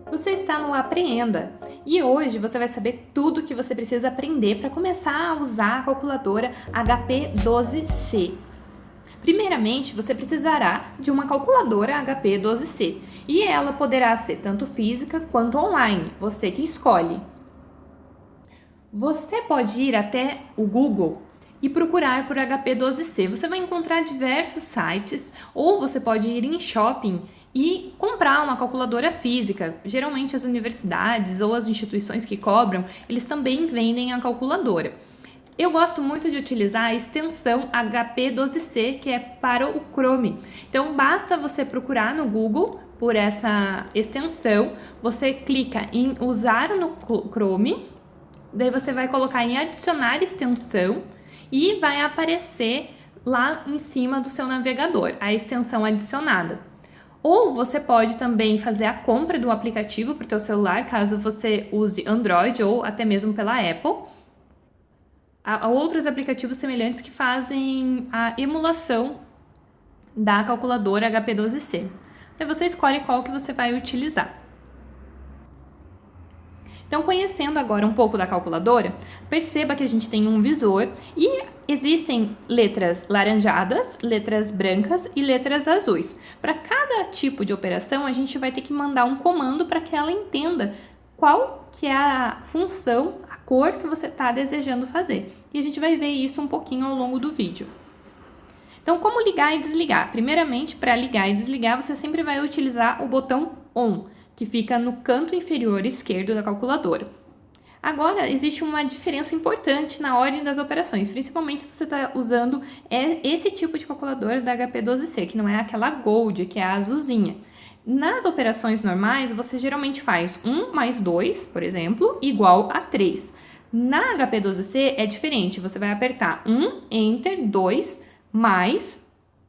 Você está no Apreenda e hoje você vai saber tudo o que você precisa aprender para começar a usar a calculadora HP12C. Primeiramente, você precisará de uma calculadora HP12C e ela poderá ser tanto física quanto online, você que escolhe. Você pode ir até o Google e procurar por HP12C. Você vai encontrar diversos sites ou você pode ir em shopping e comprar uma calculadora física. Geralmente as universidades ou as instituições que cobram, eles também vendem a calculadora. Eu gosto muito de utilizar a extensão HP12C, que é para o Chrome. Então basta você procurar no Google por essa extensão, você clica em usar no Chrome, daí você vai colocar em adicionar extensão e vai aparecer lá em cima do seu navegador a extensão adicionada. Ou você pode também fazer a compra do aplicativo para o teu celular, caso você use Android ou até mesmo pela Apple. Há outros aplicativos semelhantes que fazem a emulação da calculadora HP12C. Então você escolhe qual que você vai utilizar. Então, conhecendo agora um pouco da calculadora, perceba que a gente tem um visor e existem letras laranjadas, letras brancas e letras azuis. Para cada tipo de operação, a gente vai ter que mandar um comando para que ela entenda qual que é a função, a cor que você está desejando fazer. E a gente vai ver isso um pouquinho ao longo do vídeo. Então, como ligar e desligar? Primeiramente, para ligar e desligar, você sempre vai utilizar o botão ON, que fica no canto inferior esquerdo da calculadora. Agora, existe uma diferença importante na ordem das operações, principalmente se você está usando esse tipo de calculadora da HP12C, que não é aquela Gold, que é a azulzinha. Nas operações normais, você geralmente faz 1 mais 2, por exemplo, igual a 3. Na HP12C é diferente, você vai apertar 1, Enter, 2, mais,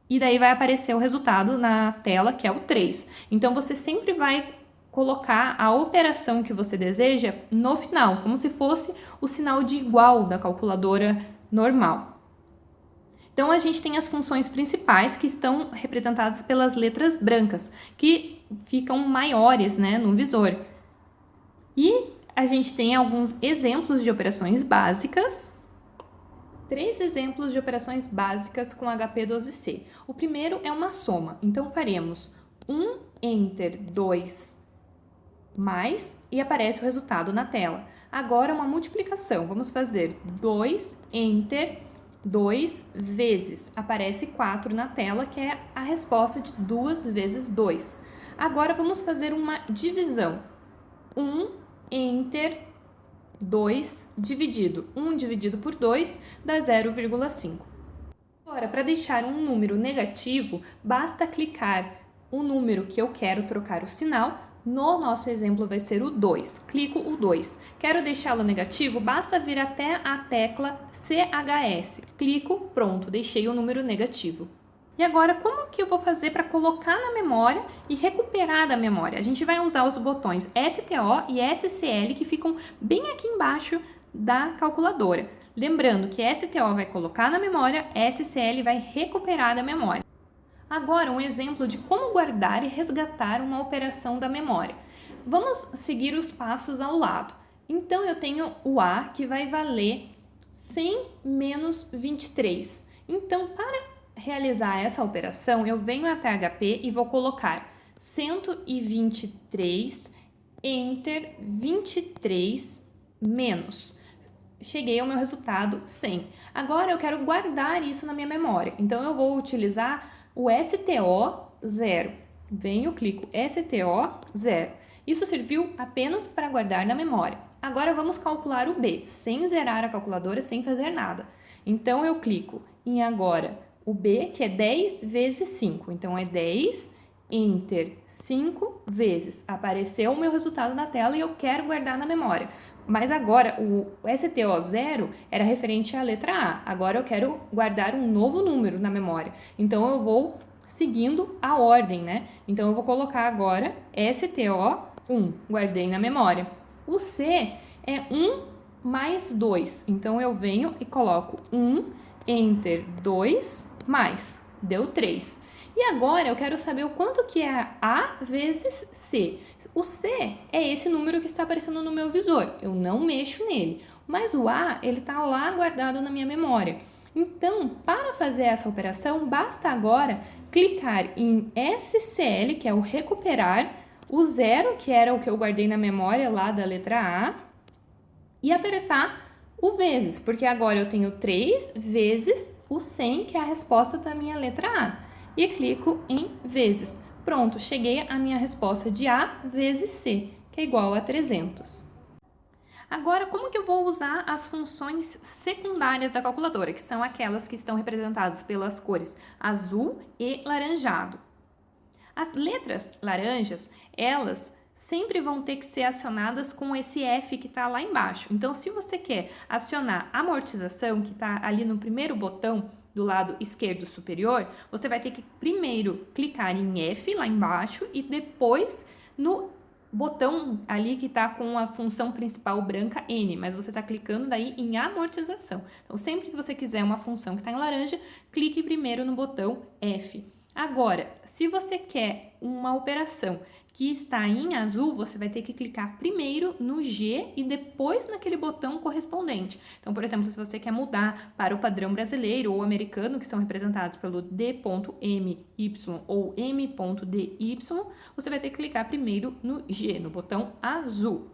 e daí vai aparecer o resultado na tela, que é o 3. Então, você sempre vai colocar a operação que você deseja no final, como se fosse o sinal de igual da calculadora normal. Então, a gente tem as funções principais que estão representadas pelas letras brancas, que ficam maiores, né, no visor. E a gente tem alguns exemplos de operações básicas. 3 exemplos de operações básicas com HP12C. O primeiro é uma soma, então faremos 1, Enter, 2, mais, e aparece o resultado na tela. Agora uma multiplicação, vamos fazer 2, Enter, 2 vezes, aparece 4 na tela, que é a resposta de 2 vezes 2. Agora vamos fazer uma divisão, 1, Enter, 2 dividido. 1 dividido por 2 dá 0,5. Agora, para deixar um número negativo, basta clicar o número que eu quero trocar o sinal. No nosso exemplo vai ser o 2. Clico o 2. Quero deixá-lo negativo, basta vir até a tecla CHS. Clico, pronto, deixei o número negativo. E agora, como que eu vou fazer para colocar na memória e recuperar da memória? A gente vai usar os botões STO e SCL que ficam bem aqui embaixo da calculadora. Lembrando que STO vai colocar na memória, SCL vai recuperar da memória. Agora, um exemplo de como guardar e resgatar uma operação da memória. Vamos seguir os passos ao lado. Então, eu tenho o A que vai valer 100 menos 23. Então, para realizar essa operação, eu venho até HP e vou colocar 123, Enter, 23, menos. Cheguei ao meu resultado 100. Agora eu quero guardar isso na minha memória. Então, eu vou utilizar o STO 0. Venho, clico STO 0. Isso serviu apenas para guardar na memória. Agora vamos calcular o B, sem zerar a calculadora, sem fazer nada. Então, eu clico em agora o B, que é 10 vezes 5. Então, é 10, Enter, 5 vezes. Apareceu o meu resultado na tela e eu quero guardar na memória. Mas agora, o STO 0 era referente à letra A. Agora eu quero guardar um novo número na memória. Então, eu vou seguindo a ordem, né? Então, eu vou colocar agora STO 1. Guardei na memória. O C é 1 mais 2. Então, eu venho e coloco 1, Enter, 2, mais. Deu 3. E agora eu quero saber o quanto que é A vezes C. O C é esse número que está aparecendo no meu visor, eu não mexo nele, mas o A ele está lá guardado na minha memória. Então, para fazer essa operação, basta agora clicar em SCL, que é o recuperar, o 0, que era o que eu guardei na memória lá da letra A, e apertar o vezes, porque agora eu tenho 3 vezes o 100, que é a resposta da minha letra A. E clico em vezes. Pronto, cheguei à minha resposta de A vezes C, que é igual a 300. Agora, como que eu vou usar as funções secundárias da calculadora, que são aquelas que estão representadas pelas cores azul e laranjado? As letras laranjas, elas sempre vão ter que ser acionadas com esse F que está lá embaixo. Então, se você quer acionar a amortização, que está ali no primeiro botão do lado esquerdo superior, você vai ter que primeiro clicar em F lá embaixo e depois no botão ali que está com a função principal branca N, mas você está clicando daí em amortização. Então, sempre que você quiser uma função que está em laranja, clique primeiro no botão F. Agora, se você quer uma operação que está em azul, você vai ter que clicar primeiro no G e depois naquele botão correspondente. Então, por exemplo, se você quer mudar para o padrão brasileiro ou americano, que são representados pelo D.MY ou M.DY, você vai ter que clicar primeiro no G, no botão azul.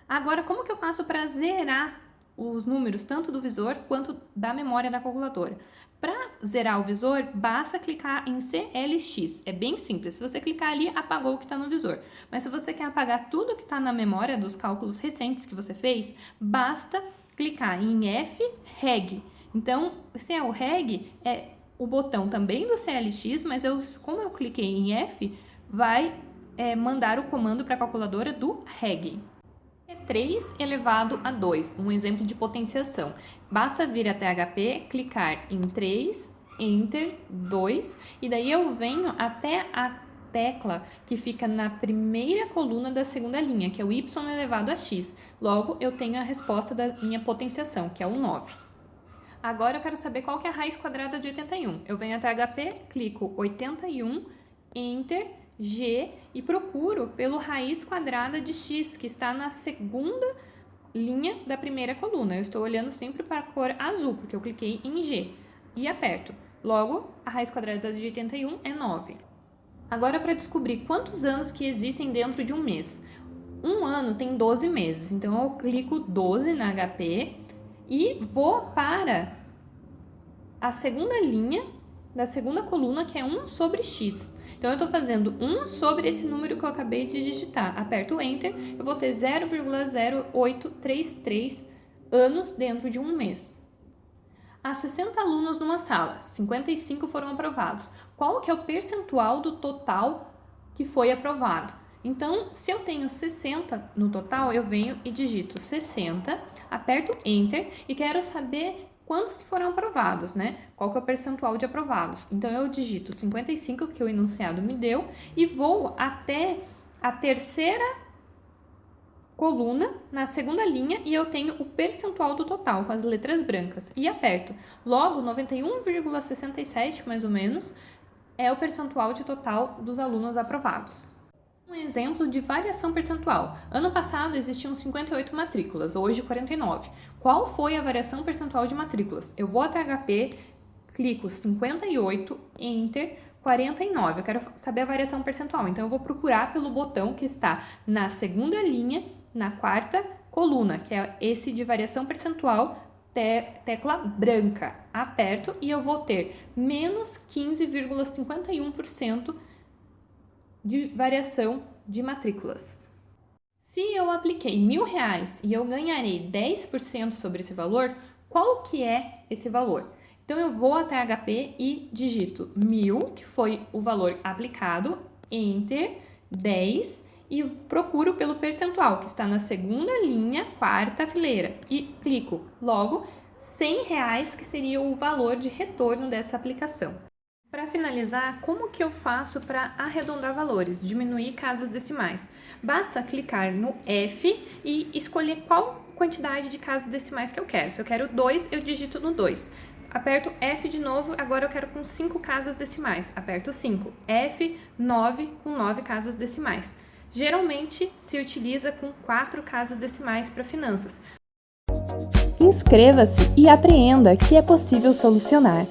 Agora, como que eu faço para zerar os números tanto do visor quanto da memória da calculadora? Para zerar o visor, basta clicar em CLX. É bem simples. Se você clicar ali, apagou o que está no visor. Mas se você quer apagar tudo que está na memória dos cálculos recentes que você fez, basta clicar em FREG. Então, se é o REG, é o botão também do CLX, mas como eu cliquei em F, vai mandar o comando para a calculadora do REG. É 3 elevado a 2, um exemplo de potenciação. Basta vir até HP, clicar em 3, Enter, 2, e daí eu venho até a tecla que fica na primeira coluna da segunda linha, que é o y elevado a x. Logo, eu tenho a resposta da minha potenciação, que é o 9. Agora eu quero saber qual que é a raiz quadrada de 81. Eu venho até HP, clico 81, Enter, G e procuro pelo raiz quadrada de x, que está na segunda linha da primeira coluna. Eu estou olhando sempre para a cor azul, porque eu cliquei em G e aperto. Logo, a raiz quadrada de 81 é 9. Agora, para descobrir quantos anos que existem dentro de um mês. Um ano tem 12 meses, então eu clico 12 na HP e vou para a segunda linha da segunda coluna, que é 1 sobre x. Então, eu estou fazendo 1 sobre esse número que eu acabei de digitar. Aperto Enter, eu vou ter 0,0833 anos dentro de um mês. Há 60 alunos numa sala, 55 foram aprovados. Qual que é o percentual do total que foi aprovado? Então, se eu tenho 60 no total, eu venho e digito 60, aperto Enter e quero saber quantos que foram aprovados, né? Qual que é o percentual de aprovados? Então, eu digito 55, que o enunciado me deu, e vou até a terceira coluna na segunda linha e eu tenho o percentual do total com as letras brancas e aperto. Logo, 91,67 mais ou menos é o percentual de total dos alunos aprovados. Um exemplo de variação percentual. Ano passado existiam 58 matrículas, hoje 49. Qual foi a variação percentual de matrículas? Eu vou até HP, clico 58, Enter, 49. Eu quero saber a variação percentual, então eu vou procurar pelo botão que está na segunda linha, na quarta coluna, que é esse de variação percentual, tecla branca. Aperto e eu vou ter menos 15,51% de variação de matrículas. Se eu apliquei R$1.000 e eu ganharei 10% sobre esse valor, qual que é esse valor? Então, eu vou até HP e digito 1.000, que foi o valor aplicado, Enter, 10, e procuro pelo percentual, que está na segunda linha, quarta fileira, e clico. Logo, R$100, que seria o valor de retorno dessa aplicação. Para finalizar, como que eu faço para arredondar valores, diminuir casas decimais? Basta clicar no F e escolher qual quantidade de casas decimais que eu quero. Se eu quero 2, eu digito no 2. Aperto F de novo, agora eu quero com 5 casas decimais. Aperto 5. F, 9 com 9 casas decimais. Geralmente se utiliza com 4 casas decimais para finanças. Inscreva-se e apreenda que é possível solucionar.